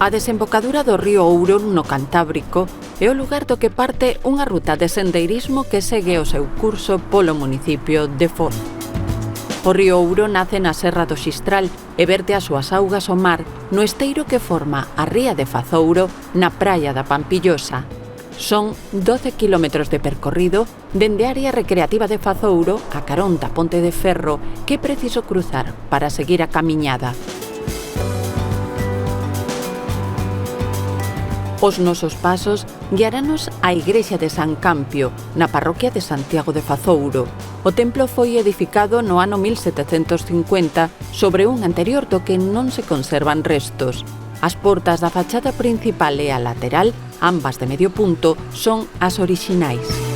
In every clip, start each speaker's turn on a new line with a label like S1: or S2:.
S1: A desembocadura do río Ouro no Cantábrico é o lugar do que parte unha ruta de sendeirismo que segue o seu curso polo municipio de Foz. O río Ouro nace na Serra do Xistral e verte as súas augas ao mar no esteiro que forma a ría de Fazouro na praia da Pampillosa. Son 12 kilómetros de percorrido dende a área recreativa de Fazouro a carón da Ponte de Ferro que é preciso cruzar para seguir a camiñada. Os nosos pasos guiaranos á igrexa de San Campio, na parroquia de Santiago de Fazouro. O templo foi edificado no ano 1750 sobre un anterior do que non se conservan restos. As portas da fachada principal e a lateral, ambas de medio punto, son as orixinais.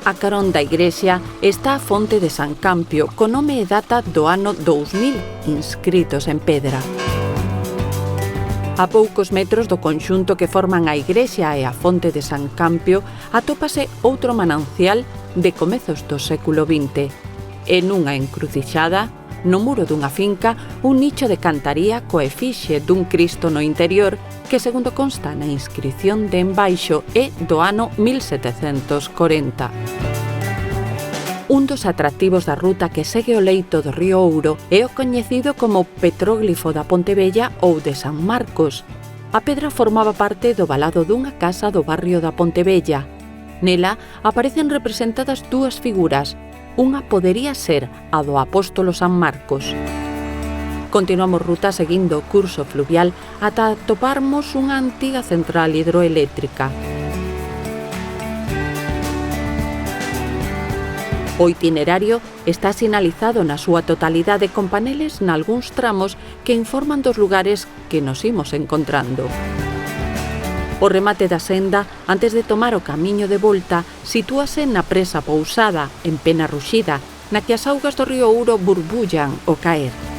S1: A carón da igrexa está a fonte de San Campio, con nome e data do ano 2000, inscritos en pedra. A poucos metros do conxunto que forman a igrexa e a fonte de San Campio atópase outro manancial de comezos do século XX. E nunha encrucixada, no muro dunha finca, un nicho de cantaría coa efixe dun Cristo no interior que, segundo consta na inscrición de embaixo, é do ano 1740. Un dos atractivos da ruta que segue o leito do río Ouro é o coñecido como petróglifo da Ponte Vella ou de San Marcos. A pedra formaba parte do valado dunha casa do barrio da Ponte Vella. Nela aparecen representadas dúas figuras. Unha podería ser a do apóstolo San Marcos. Continuamos ruta seguindo o curso fluvial ata toparmos unha antiga central hidroeléctrica. O itinerario está sinalizado na súa totalidade con paneles nalgúns tramos que informan dos lugares que nos imos encontrando. O remate da senda, antes de tomar o camiño de volta, sitúase na presa Pousada, en Pena Ruxida, na que as augas do río Ouro burbullan ao caer.